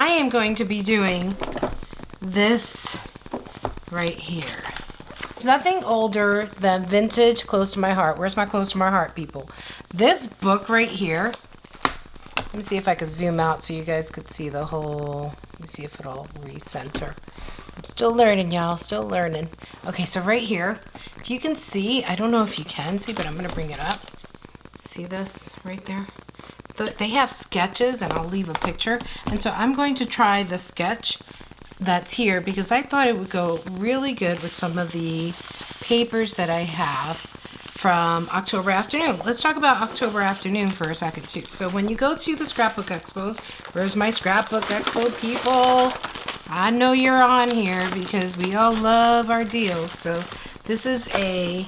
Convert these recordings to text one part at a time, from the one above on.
I am going to be doing this right here. There's nothing older than vintage Close to My Heart. Where's my Close to My Heart people? This book right here. Let me see if I could zoom out so you guys could see the whole. Let me see if it'll recenter. I'm still learning, y'all. Still learning. Okay, so right here, if you can see, I don't know if you can see, but I'm going to bring it up. See this right there? They have sketches, and I'll leave a picture. And so I'm going to try the sketch that's here because I thought it would go really good with some of the papers that I have from October Afternoon. Let's talk about October Afternoon for a second too. So when you go to the Scrapbook Expos, where's my Scrapbook Expo people? I know you're on here because we all love our deals. So this is a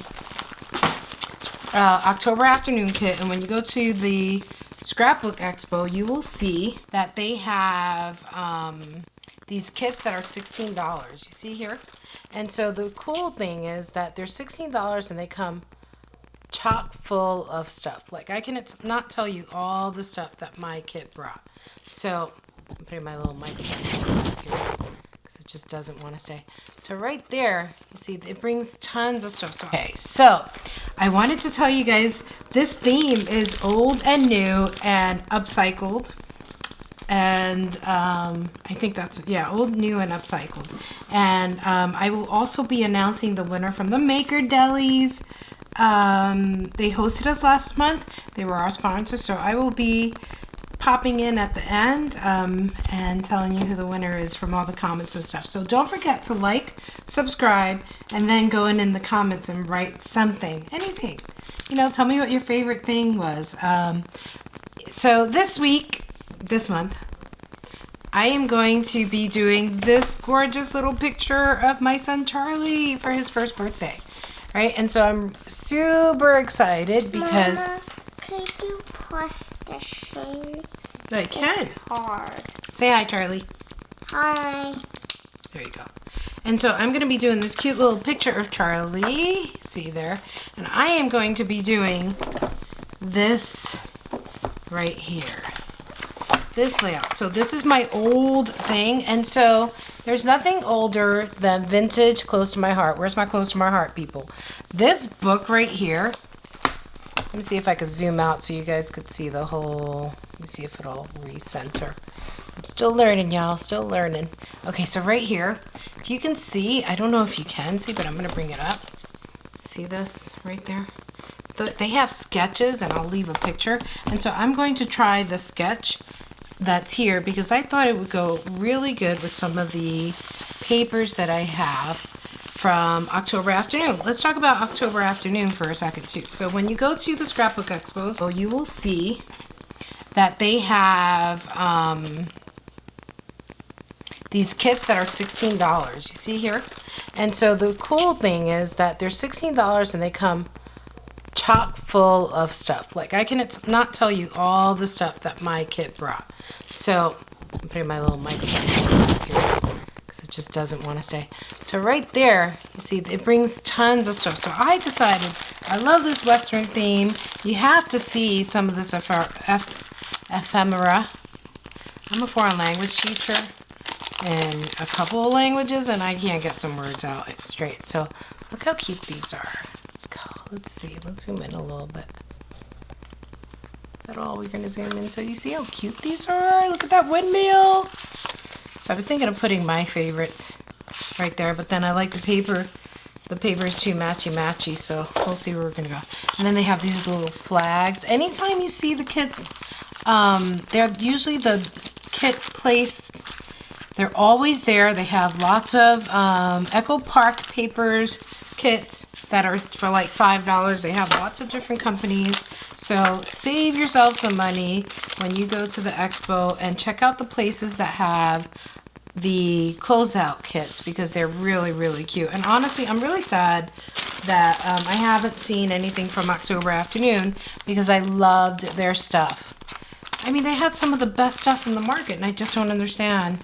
October Afternoon kit, and when you go to the Scrapbook Expo, you will see that they have these kits that are $16. You see here? And so the cool thing is that they're $16 and they come chock full of stuff. Like I can not tell you all the stuff that my kit brought. So I'm putting my little microphone here because it just doesn't want to stay. So right there, you see, it brings tons of stuff. So, okay, so I wanted to tell you guys this theme is old and new and upcycled. And I think that's, yeah, old, new, and upcycled. And I will also be announcing the winner from the Maker Delis. They hosted us last month. They were our sponsor. So I will be popping in at the end and telling you who the winner is from all the comments and stuff. So don't forget to like, subscribe, and then go in the comments and write something, anything. You know, tell me what your favorite thing was. So this month, I am going to be doing this gorgeous little picture of my son Charlie for his first birthday. Right? And so I'm super excited because... Mama, could you press the shade? I can. It's hard. Say hi, Charlie. Hi. There you go. And so I'm going to be doing this cute little picture of Charlie. See there? And I am going to be doing this right here. This layout. So this is my old thing. And so there's nothing older than vintage Close to My Heart. Where's my Close to My Heart people? This book right here. Let me see if I could zoom out so you guys could see the whole. Let me see if it'll recenter. I'm still learning, y'all. Still learning. Okay, so right here, if you can see, I don't know if you can see, but I'm going to bring it up. See this right there? They have sketches, and I'll leave a picture. And so I'm going to try the sketch that's here because I thought it would go really good with some of the papers that I have from October Afternoon. Let's talk about October Afternoon for a second too. So when you go to the Scrapbook Expos, you will see that they have these kits that are $16. You see here? And so the cool thing is that they're $16 and they come chock full of stuff. Like I can not tell you all the stuff that my kit brought. So I'm putting my little microphone here because it just doesn't want to stay. So right there, you see, it brings tons of stuff. So I decided, I love this Western theme. You have to see some of this ephemera. I'm a foreign language teacher in a couple of languages, and I can't get some words out straight. So look how cute these are. Let's go. Let's see. Let's zoom in a little bit. Is that all we're going to zoom in? So you see how cute these are? Look at that windmill. So I was thinking of putting my favorites right there, but then I like the paper. The paper is too matchy-matchy, so we'll see where we're going to go. And then they have these little flags. Anytime you see the kits, they're usually the kit place. They're always there. They have lots of Echo Park papers, kits that are for like $5. They have lots of different companies. So save yourself some money when you go to the expo and check out the places that have the closeout kits because they're really, really cute. And honestly, I'm really sad that I haven't seen anything from October Afternoon because I loved their stuff. I mean, they had some of the best stuff in the market, and I just don't understand,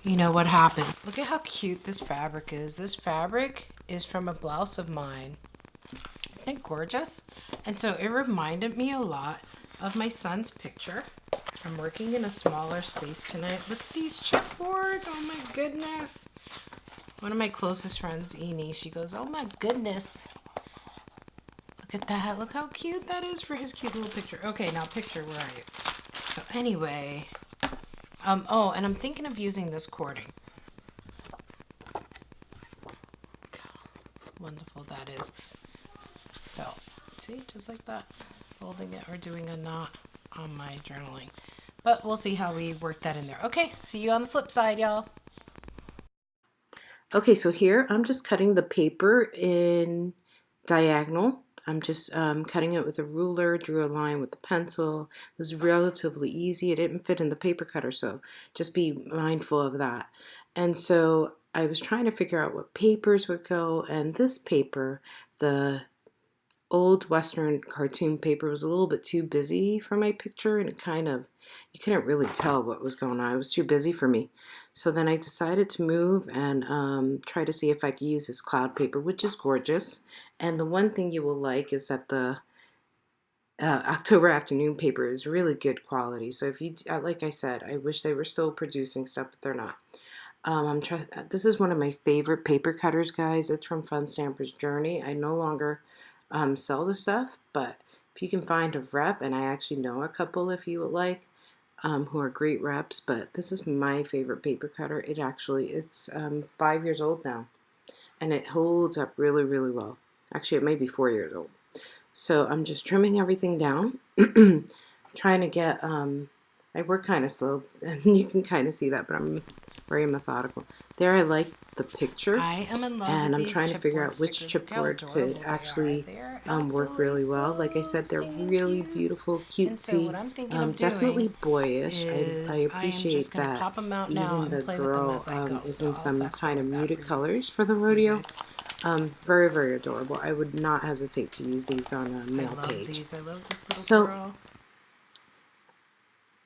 you know, what happened. Look at how cute this fabric is. This fabric is from a blouse of mine. Isn't it gorgeous? And so it reminded me a lot of my son's picture I'm working in a smaller space tonight. Look at these chipboards. Oh my goodness. One of my closest friends, Eni, she goes, oh my goodness. Look at that. Look how cute that is for his cute little picture. Okay, now picture, where are you? So anyway, oh, and I'm thinking of using this cording. Look how wonderful that is. So, see, just like that, folding it or doing a knot on my journaling. But we'll see how we work that in there. Okay, see you on the flip side, y'all. Okay, so here I'm just cutting the paper in diagonal. I'm just cutting it with a ruler, drew a line with the pencil. It was relatively easy. It didn't fit in the paper cutter, so just be mindful of that. And so I was trying to figure out what papers would go, and this paper, the old Western cartoon paper, was a little bit too busy for my picture, and it kind of, you couldn't really tell what was going on. It was too busy for me. So then I decided to move and try to see if I could use this cloud paper, which is gorgeous. And the one thing you will like is that the October afternoon paper is really good quality. So if you, like I said, I wish they were still producing stuff, but they're not. This is one of my favorite paper cutters, guys. It's from Fun Stamper's Journey. I no longer sell the stuff, but if you can find a rep, and I actually know a couple if you would like, who are great reps, but this is my favorite paper cutter. It's 5 years old now, and it holds up really, really well. Actually, it may be 4 years old. So I'm just trimming everything down, trying to get, I work kind of slow, and you can kind of see that, but I'm very methodical. There, I like the picture, I am in love and with I'm these trying to figure out chipboard which stickers. Look how chipboard could adorable actually they are. work really well. Like I said, they're Stinking really cute. beautiful, And so what cutesy, I'm thinking of definitely doing boyish. I is I am just appreciate going to that pop them out now even and the play with them girl as I go. is So in I'll some fast kind of forward that muted for you. colors for the You rodeo. guys. Very, very adorable. I would not hesitate to use these on a I mail love page. these. I love this little So girl.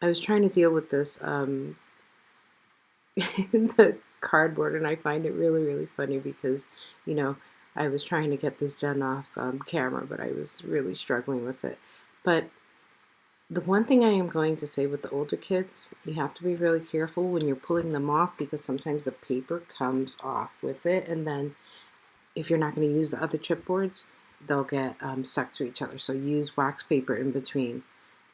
I was trying to deal with this the cardboard, and I find it really, really funny because, you know, I was trying to get this done off camera, but I was really struggling with it. But the one thing I am going to say with the older kids, you have to be really careful when you're pulling them off, because sometimes the paper comes off with it, and then if you're not going to use the other chipboards, they'll get stuck to each other. So use wax paper in between.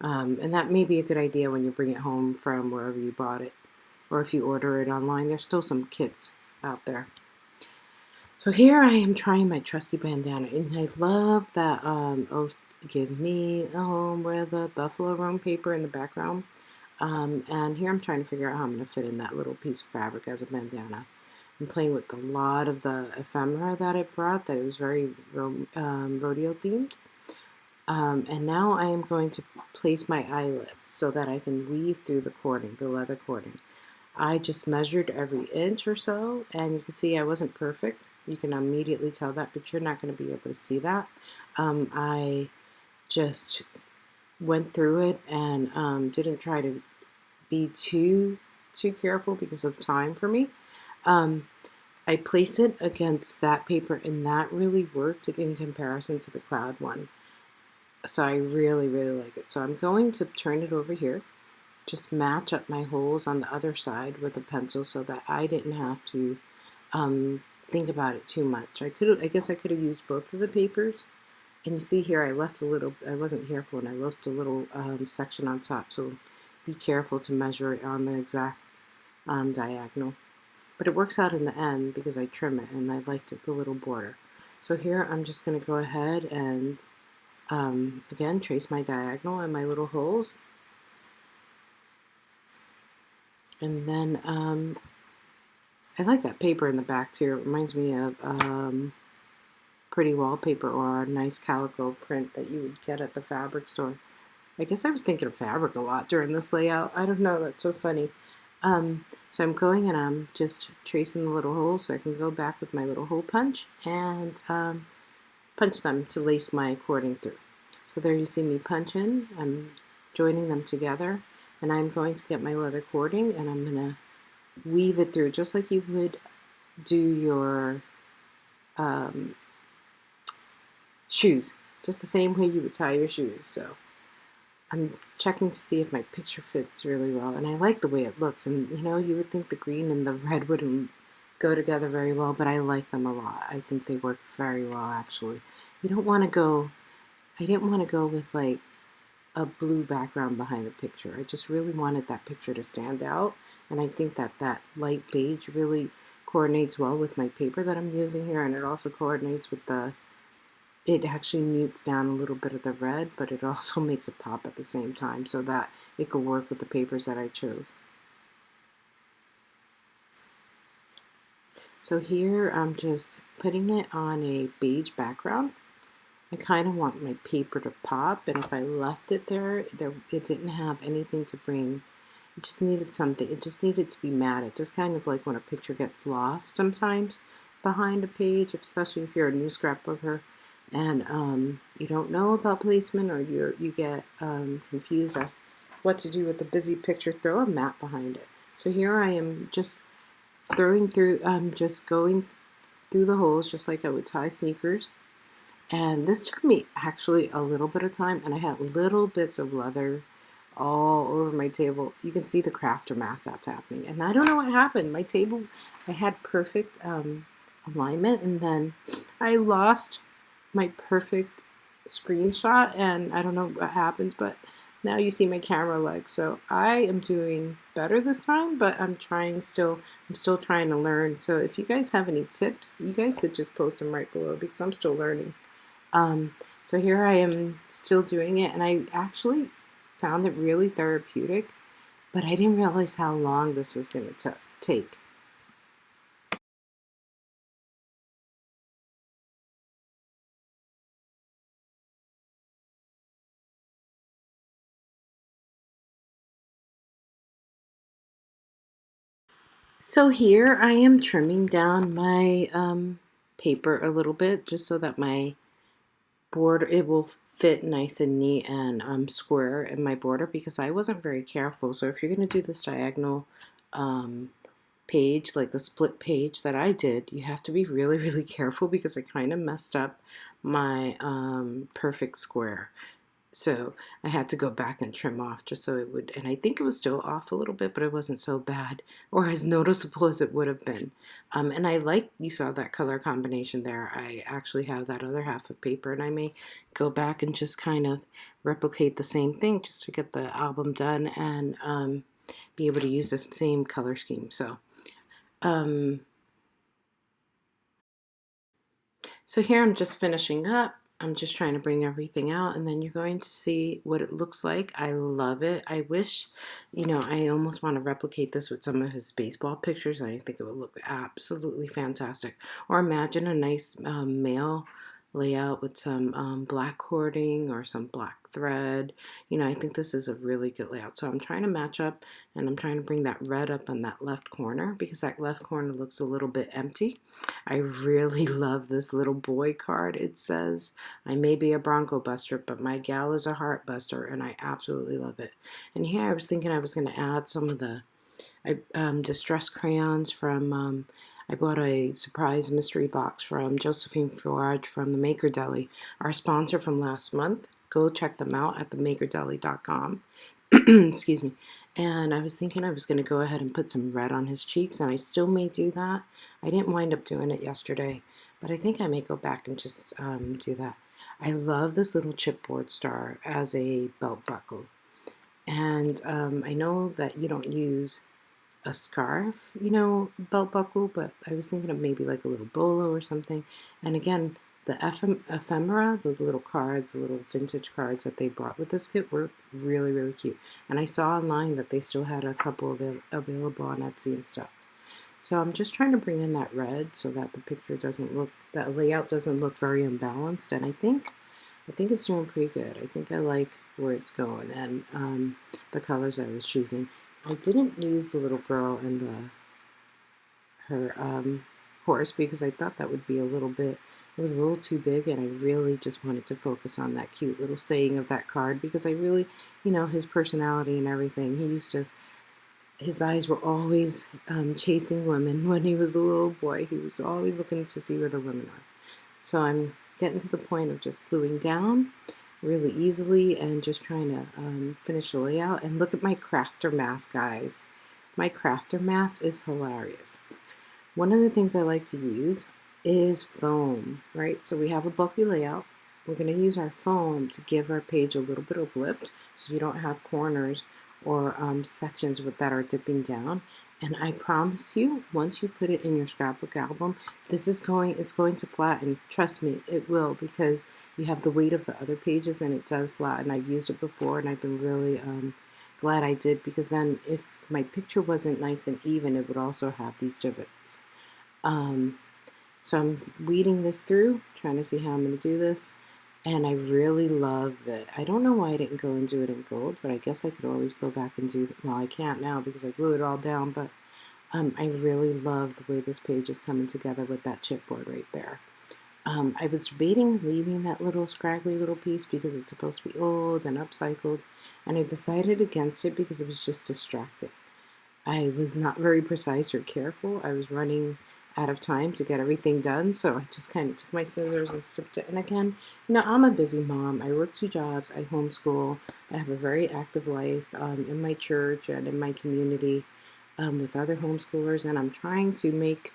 And that may be a good idea when you bring it home from wherever you bought it, or if you order it online. There's still some kits out there. So here I am trying my trusty bandana, and I love that, oh, give me a home with a buffalo roam paper in the background. And here I'm trying to figure out how I'm going to fit in that little piece of fabric as a bandana. I'm playing with a lot of the ephemera that I brought, that it was very rodeo themed. And now I am going to place my eyelets so that I can weave through the cording, the leather cording. I just measured every inch or so, and you can see I wasn't perfect. You can immediately tell that, but you're not going to be able to see that. I just went through it and didn't try to be too careful because of time for me. I place it against that paper, and that really worked in comparison to the cloud one. So I really, really like it. So I'm going to turn it over here, just match up my holes on the other side with a pencil so that I didn't have to think about it too much. I guess I could have used both of the papers. And you see here, I left a little, I wasn't careful, and I left a little section on top. So be careful to measure it on the exact diagonal. But it works out in the end because I trim it, and I liked it, the little border. So here I'm just going to go ahead and again trace my diagonal and my little holes. And then I like that paper in the back too. It reminds me of pretty wallpaper or a nice calico print that you would get at the fabric store. I guess I was thinking of fabric a lot during this layout. I don't know, that's so funny. So I'm going and I'm just tracing the little holes so I can go back with my little hole punch and punch them to lace my cording through. So there you see me punching. I'm joining them together, and I'm going to get my leather cording, and I'm going to weave it through just like you would do your shoes, just the same way you would tie your shoes. So I'm checking to see if my picture fits really well, and I like the way it looks. And you know, you would think the green and the red wouldn't go together very well, but I like them a lot. I think they work very well, actually. You don't want to go, I didn't want to go with like a blue background behind the picture. I just really wanted that picture to stand out, and I think that that light beige really coordinates well with my paper that I'm using here, and it also coordinates with the, it actually mutes down a little bit of the red, but it also makes it pop at the same time so that it could work with the papers that I chose. So here I'm just putting it on a beige background. I kind of want my paper to pop, and if I left it there, it didn't have anything to bring. It just needed something. It just needed to be matte. It just kind of like when a picture gets lost sometimes behind a page, especially if you're a new scrapbooker and you don't know about placement, or you get confused as what to do with the busy picture. Throw a matte behind it. So here I am just throwing through, just going through the holes just like I would tie sneakers. And this took me actually a little bit of time, and I had little bits of leather all over my table. You can see the crafter math that's happening. And I don't know what happened. My table, I had perfect alignment, and then I lost my perfect screenshot, and I don't know what happened, but now you see my camera leg. So I am doing better this time, but I'm still trying to learn. So if you guys have any tips, you guys could just post them right below because I'm still learning. So here I am still doing it, and I actually found it really therapeutic, but I didn't realize how long this was going to take. So here I am trimming down my paper a little bit just so that my border, it will fit nice and neat and square in my border, because I wasn't very careful. So if you're going to do this diagonal page, like the split page that I did, you have to be really, really careful, because I kind of messed up my perfect square. So I had to go back and trim off just so it would, and I think it was still off a little bit, but it wasn't so bad or as noticeable as it would have been. And I like, you saw that color combination there. I actually have that other half of paper, and I may go back and just kind of replicate the same thing just to get the album done and be able to use the same color scheme. Um, So here I'm just finishing up. I'm just trying to bring everything out, and then you're going to see what it looks like. I love it. I wish, you know, I almost want to replicate this with some of his baseball pictures. I think it would look absolutely fantastic. Or imagine a nice male layout with some black cording or some black thread. You know, I think this is a really good layout. So I'm trying to match up, and I'm trying to bring that red up on that left corner, because that left corner looks a little bit empty. I really love this little boy card. It says, I may be a Bronco buster, but my gal is a heart buster, and I absolutely love it. And here I was thinking I was going to add some of the distress crayons from, I bought a surprise mystery box from Josephine Forge from the Maker Deli, our sponsor from last month. Go check them out at themakerdeli.com. Excuse me. And I was thinking I was going to go ahead and put some red on his cheeks, and I still may do that. I didn't wind up doing it yesterday, but I think I may go back and just do that. I love this little chipboard star as a belt buckle. And I know that you don't use a scarf, you know, belt buckle, but I was thinking of maybe like a little bolo or something. And again, the ephemera, those little cards, the little vintage cards that they brought with this kit were really, really cute. And I saw online that they still had a couple available on Etsy and stuff. So I'm just trying to bring in that red so that the picture doesn't look, that layout doesn't look very unbalanced. And I think it's doing pretty good. I think I like where it's going, and the colors I was choosing. I didn't use the little girl and her horse, because I thought that would be a little bit, it was a little too big, and I really just wanted to focus on that cute little saying of that card, because I really, you know, his personality and everything. He used to, his eyes were always chasing women when he was a little boy. He was always looking to see where the women are. So I'm getting to the point of just gluing down, really easily and just trying to finish the layout. And look at my crafter math, guys. My crafter math is hilarious. One of the things I like to use is foam, right? So we have a bulky layout. We're going to use our foam to give our page a little bit of lift so you don't have corners or sections that are dipping down. And I promise you, once you put it in your scrapbook album, it's going to flatten. Trust me, it will, because you have the weight of the other pages and it does flatten. I've used it before and I've been really glad I did, because then if my picture wasn't nice and even, it would also have these divots. So I'm weeding this through, trying to see how I'm going to do this, and I really love it. I don't know why I didn't go and do it in gold, but I guess I could always go back and do it. Well, I can't now because I glued it all down, but I really love the way this page is coming together with that chipboard right there. I was debating leaving that little scraggly little piece because it's supposed to be old and upcycled, and I decided against it because it was just distracting. I was not very precise or careful. I was running out of time to get everything done, so I just kind of took my scissors and stripped it. And again, I'm a busy mom. I work 2 jobs. I homeschool. I have a very active life in my church and in my community with other homeschoolers, and I'm trying to make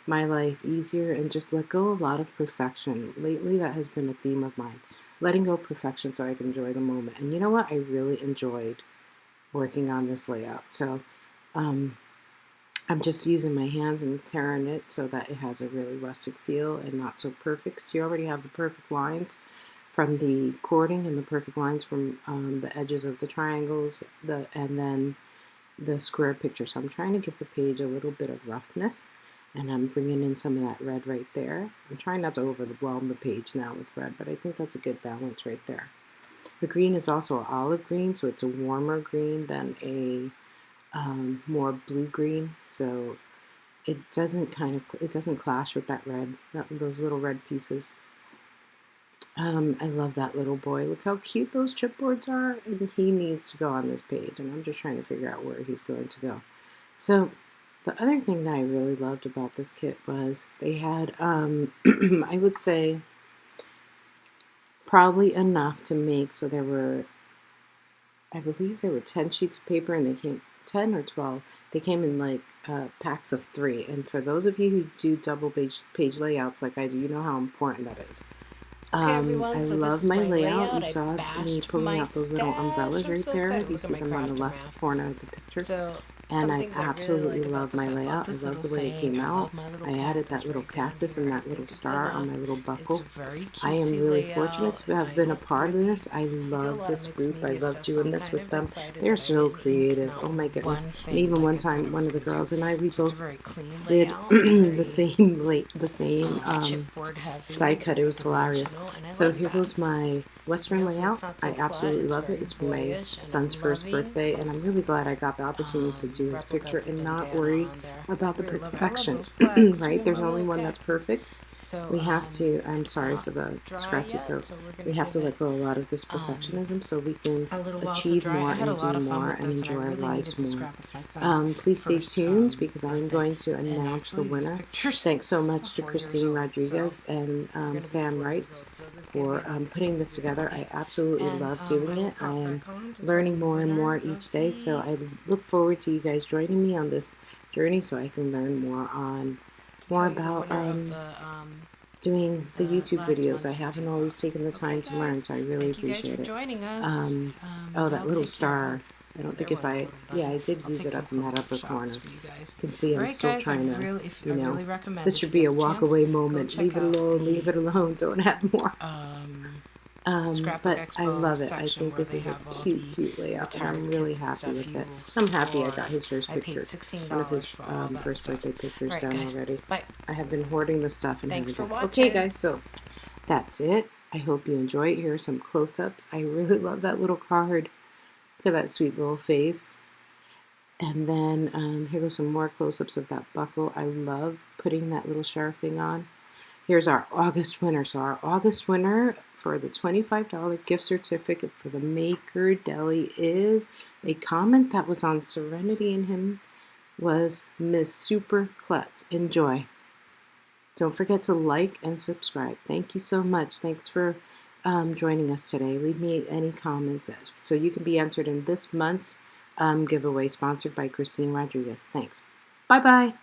my life easier and just let go a lot of perfection. Lately, that has been a theme of mine. Letting go of perfection so I can enjoy the moment. And you know what? I really enjoyed working on this layout. So I'm just using my hands and tearing it so that it has a really rustic feel and not so perfect, because you already have the perfect lines from the cording and the perfect lines from the edges of the triangles and then the square picture. So I'm trying to give the page a little bit of roughness, and I'm bringing in some of that red right there. I'm trying not to overwhelm the page now with red, but I think that's a good balance right there. The green is also an olive green, so it's a warmer green than a more blue-green, so it doesn't clash with that red, those little red pieces. I love that little boy. Look how cute those chipboards are, and he needs to go on this page, and I'm just trying to figure out where he's going to go. So the other thing that I really loved about this kit was they had, I would say, probably enough to make, so there were, I believe there were 10 sheets of paper, and they came 10 or 12. They came in like packs of 3. And for those of you who do double page layouts like I do, you know how important that is. Okay, everyone, I so this love is my my layout. You layout. I saw me bashed pulling my out those little stash. umbrellas I'm right so there. excited. You Look at see my them on the crafter left math. corner of the picture. So And some I things I really absolutely like about love this. my I love layout. I this love little the way it saying. came I out. love my little I added cactus that little right down cactus here. and I that little think it's star on enough. my little It's buckle. very I am cutesy really fortunate layout, to and have I been a hope part of maybe this. I we do a love lot of this mixed group. I media love stuff, so doing I'm this kind with of them. excited They're that I so didn't ink creative. not Oh my goodness. one And thing even like one I said time, I one was of the going to do. girls and I, we So it's a both very clean did layout, the very same chipboard heavy, die cut. It very was hilarious. dimensional, and I So love here that. goes my Western So layout. it's not I so flat. absolutely It's love it. very It's for my boyish, and son's I'm first loving. birthday, and I'm Plus, really glad I got the opportunity to do his replica picture of the and not bandana worry on there. about I the really love it. I love perfection, those flags too right? and There's my only little one that's cactus. perfect. So We have to, I'm it's sorry not for the dry scratchy yet, throat. so we're We gonna have to give it let go a lot of this um, perfectionism so we can a little while to achieve dry. more I had a and do lot of fun more with and this, and I enjoy our really needed lives to more. scrap with my son's Please stay first tuned because I'm birthday. going to And announce the actually, these winner. pictures Thanks so are much to 4 years Christine old, so Rodriguez and they're going to be Sam 4 years Wright old. So this gave me for an opportunity putting to this do that together. again. I absolutely And love I doing will it. I pop am back on to tell you learning the more and more winner each of day, so the I look forward to you guys joining me on this journey so I can learn more about doing the YouTube last videos. I month's haven't YouTube always box. taken the Okay, time to learn, guys. so I really Thank you guys for appreciate it. joining us. Oh, that Y'all little take care. star. I don't think There if went a I, little yeah, button. I did I'll use take it some up in that close-up upper shots corner. for you guys. You can see All I'm right, still guys. I trying to, really recommend this if should you be a get the walk chance, away go moment. check Leave it out alone, the leave it alone, don't add more. Scrapbook But I Expo love it. I section think where this they is a have all cute, the cute layout, and I'm retired really kits and happy stuff with you it. will I'm happy I score. got his first I paid picture, $16 one of his for all that first stuff. birthday pictures All right, done guys. already. Bye. I have been hoarding the stuff and Thanks haven't for done. Okay, watching. guys, so that's it. I hope you enjoy it. Here are some close-ups. I really love that little card. Look at that sweet little face. And then here goes some more close-ups of that buckle. I love putting that little scarf thing on. Here's our August winner. So our August winner for the $25 gift certificate for the Maker Deli is a comment that was on Serenity, and him was Miss Super Klutz. Enjoy. Don't forget to like and subscribe. Thank you so much. Thanks for joining us today. Leave me any comments so you can be entered in this month's giveaway sponsored by Christine Rodriguez. Thanks. Bye-bye.